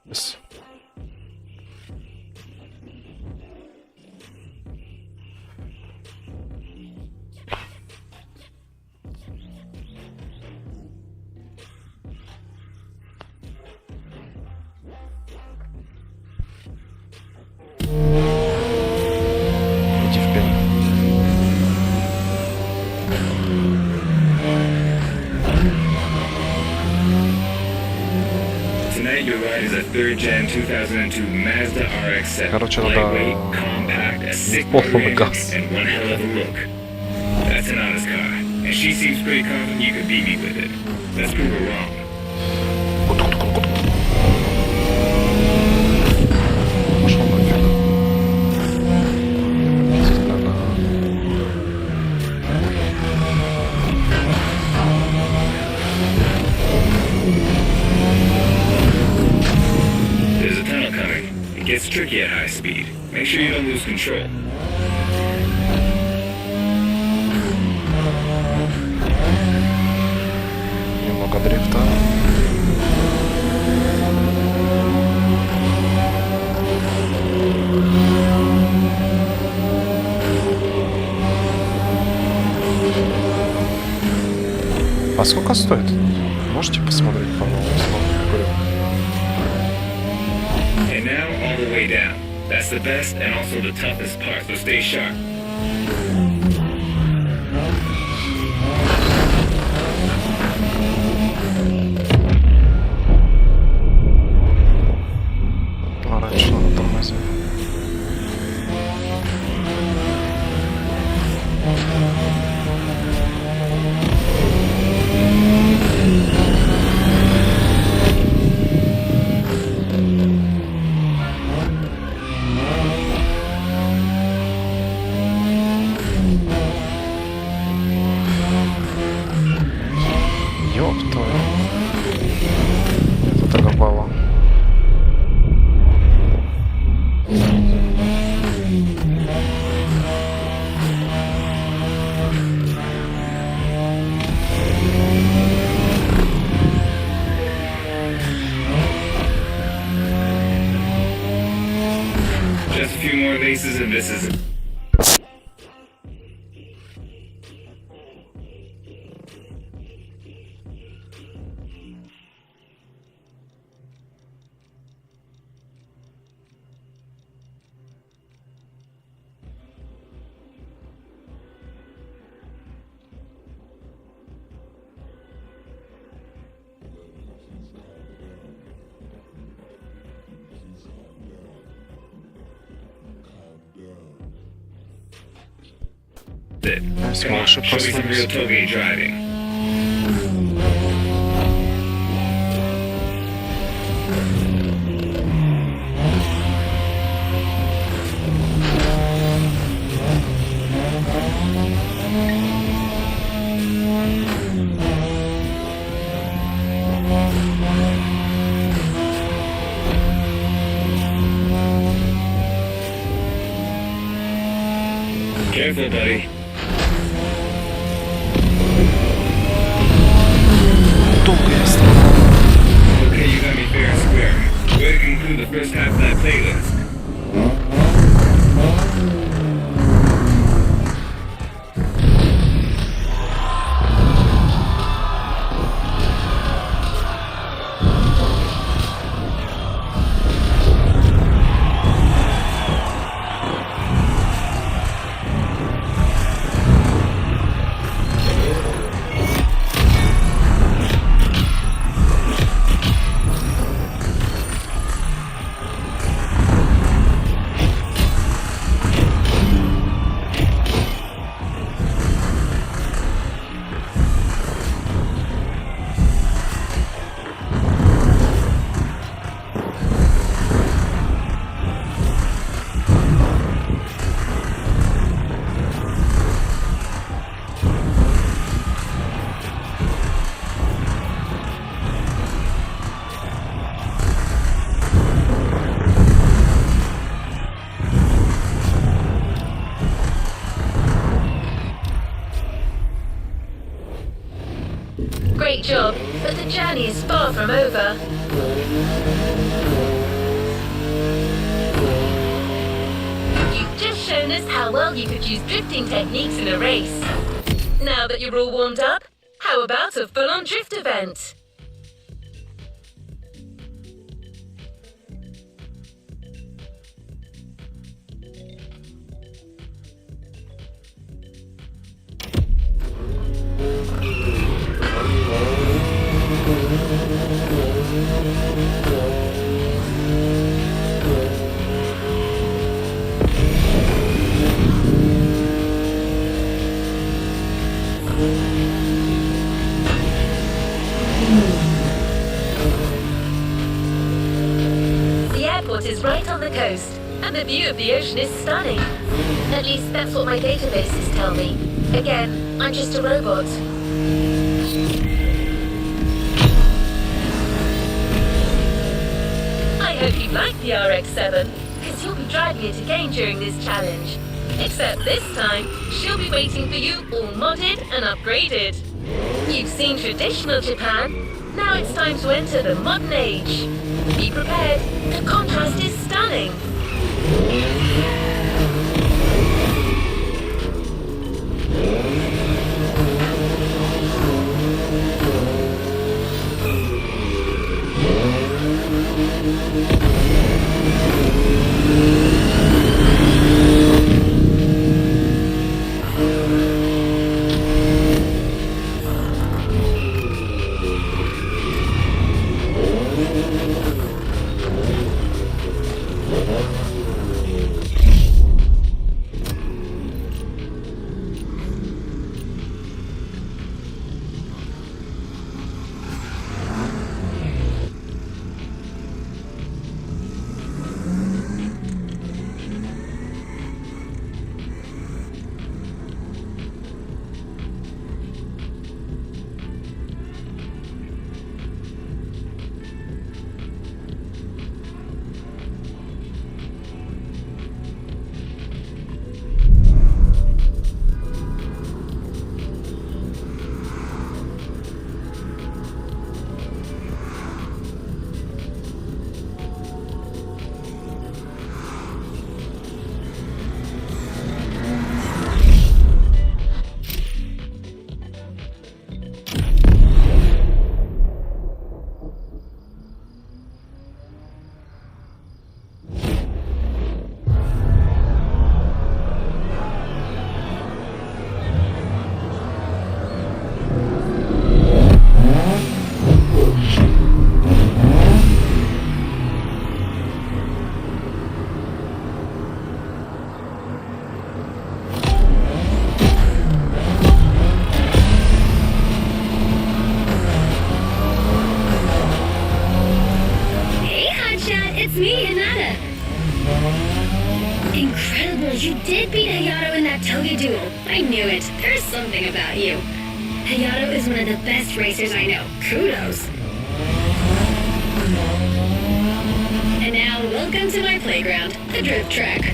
Yes. Иди вперед. Tonight your ride is a third-gen 2002 Mazda RX-7. Короче, Lightweight, надо compact, a sick полный motor газ. and one hell of a look. That's an honest car, and she seems pretty confident you could beat me with it. Let's prove her wrong. Пошел нафиг. Надо... There's a tunnel coming. It gets tricky at high speed. Make sure you don't lose control. Немного дрифта. А сколько стоит? Можете посмотреть, пожалуйста? And now all the way down. That's the best and also the toughest part, so stay sharp. Раньше надо тормозить. Ёб твою. Это так обало. Just a few more laces and this is it. Come on, show me some real tailgate driving. Careful, buddy. Okay, you got me fair and square. Way to conclude the first half of that playlist. Great job, but the journey is far from over. shown us how well you could use drifting techniques in a race. Now that you're all warmed up, how about a full-on drift event? The airport is right on the coast, and the view of the ocean is stunning. At least that's what my databases tell me. Again, I'm just a robot. I hope you like the RX-7, because you'll be driving it again during this challenge. Except this time, she'll be waiting for you all modded and upgraded. You've seen traditional Japan, now it's time to enter the modern age. Be prepared, the contrast is stunning. Incredible, you did beat Hayato in that Toge duel. I knew it. There's something about you. Hayato is one of the best racers I know. Kudos. And now, welcome to my playground, the drift track.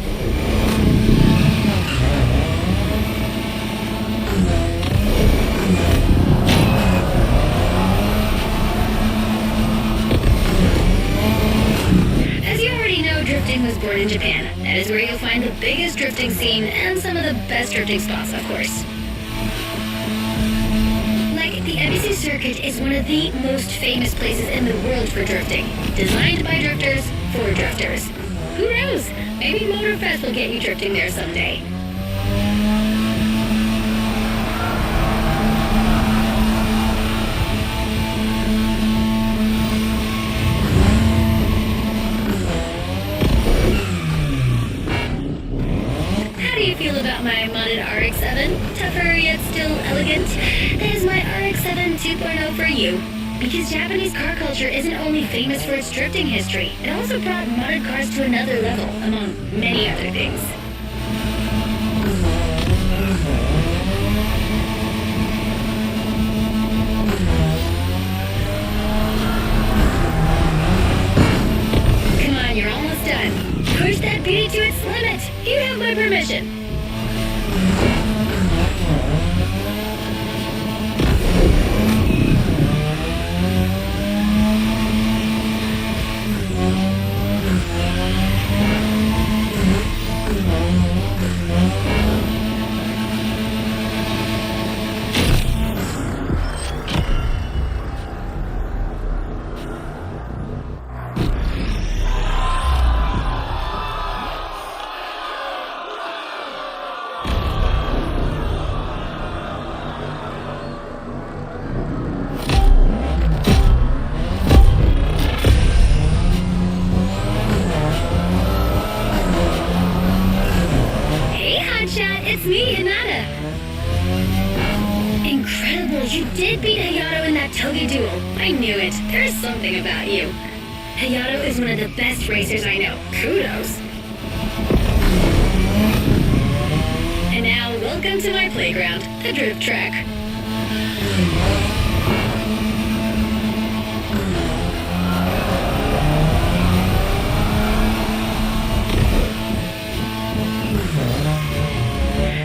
As you already know, drifting was born in Japan. That is where you'll find the biggest drifting scene and some of the best drifting spots, of course. Like, the NBC circuit is one of the most famous places in the world for drifting. Designed by drifters, for drifters. Who knows? Maybe Motorfest will get you drifting there someday. How do you feel about my modded RX-7? Tougher yet still elegant? That is my RX-7 2.0 for you. Because Japanese car culture isn't only famous for its drifting history, it also brought modded cars to another level, among many other things. Come on, you're almost done. Push that beauty to its limit. You have my permission. it's me, Hinata. Incredible, you did beat Hayato in that Togi duel. I knew it. There's something about you. Hayato is one of the best racers I know. Kudos. And now, welcome to my playground, the drift track.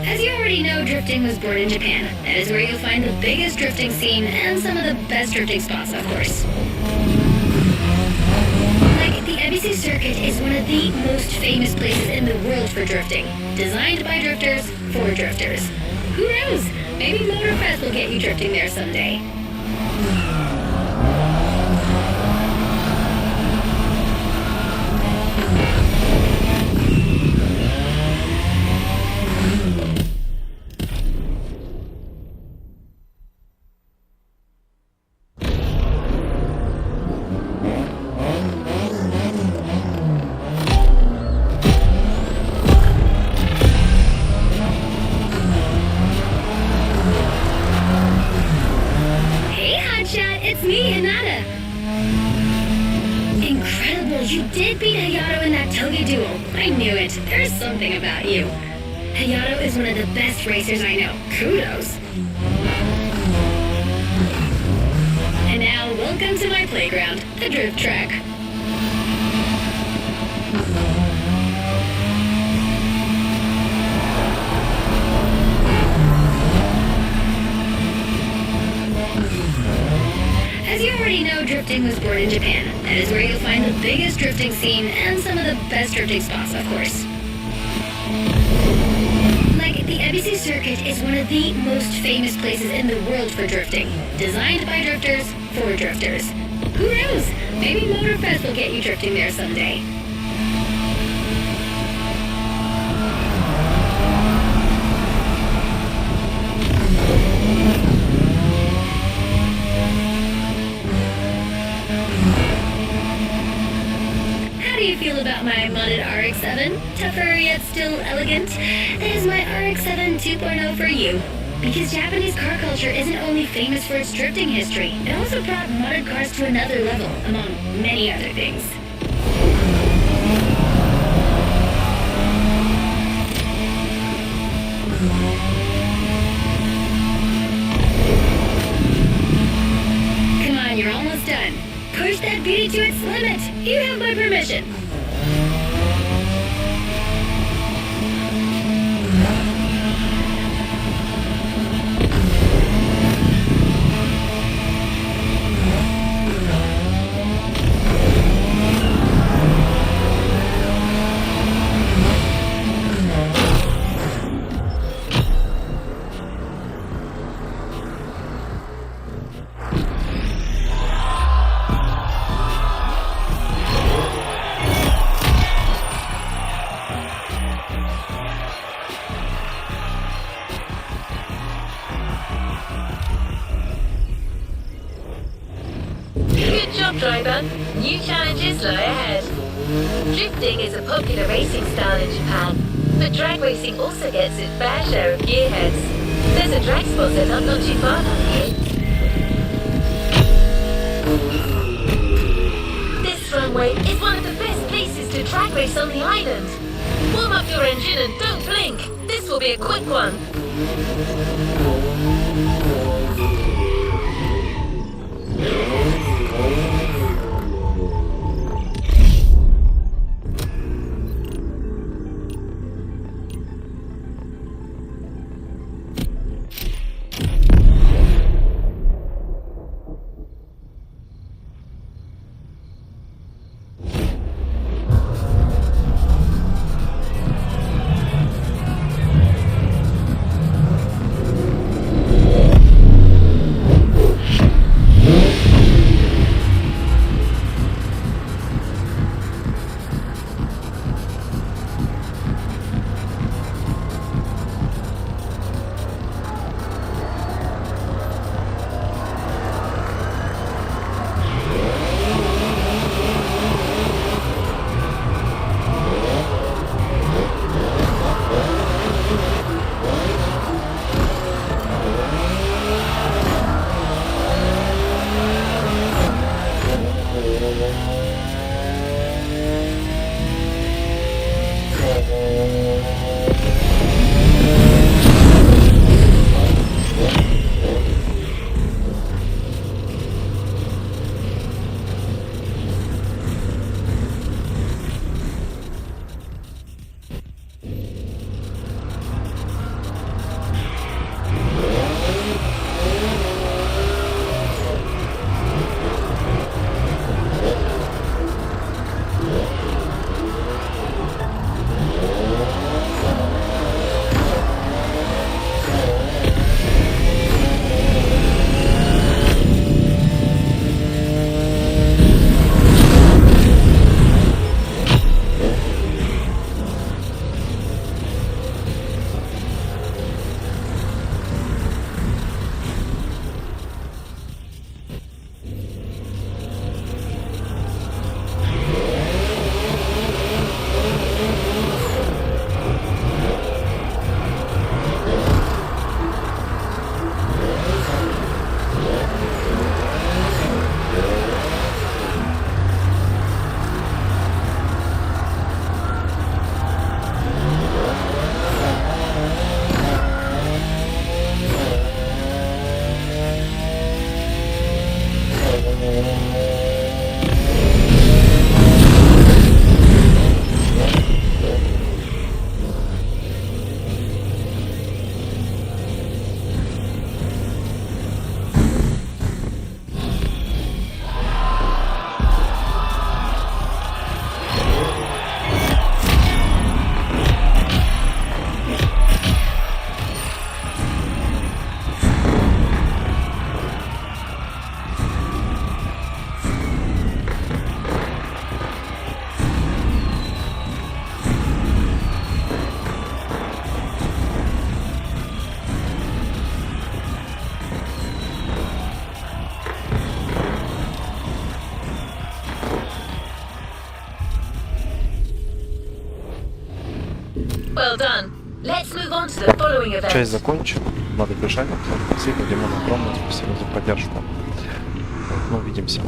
As you already know, drifting was born in Japan. That is where you'll find the biggest drifting scene and some of the best drifting spots, of course. Like, the ABC circuit is one of the most famous places in the world for drifting. Designed by drifters, for drifters. Who knows? Maybe Motorfest will get you drifting there someday. It's me, Hinata. Incredible, you did beat Hayato in that Togi duel. I knew it. There's something about you. Hayato is one of the best racers I know. Kudos. And now, welcome to my playground, the drift track. As you already know, drifting was born in Japan. That is where you'll find the biggest drifting scene and some of the best drifting spots, of course. Like, the ABC circuit is one of the most famous places in the world for drifting. Designed by drifters, for drifters. Who knows? Maybe Motorfest will get you drifting there someday. How do you feel about my modded RX-7? Tougher yet still elegant? That is my RX-7 2.0 for you. Because Japanese car culture isn't only famous for its drifting history, it also brought modded cars to another level, among many other things. Come on, you're almost done. Push that beauty to its limit. You have my permission. Good job, driver. New challenges lie ahead. Drifting is a popular racing style in Japan, but drag racing also gets its fair share of gearheads. There's a drag spot set up not too far from here. This runway is one of the best places to drag race on the island. Warm up your engine and don't blink. This will be a quick one. Well done. Let's move on to the following event. Часть закончена. Надо бежать. Спасибо, Димон, огромное спасибо за поддержку. Ну, увидимся.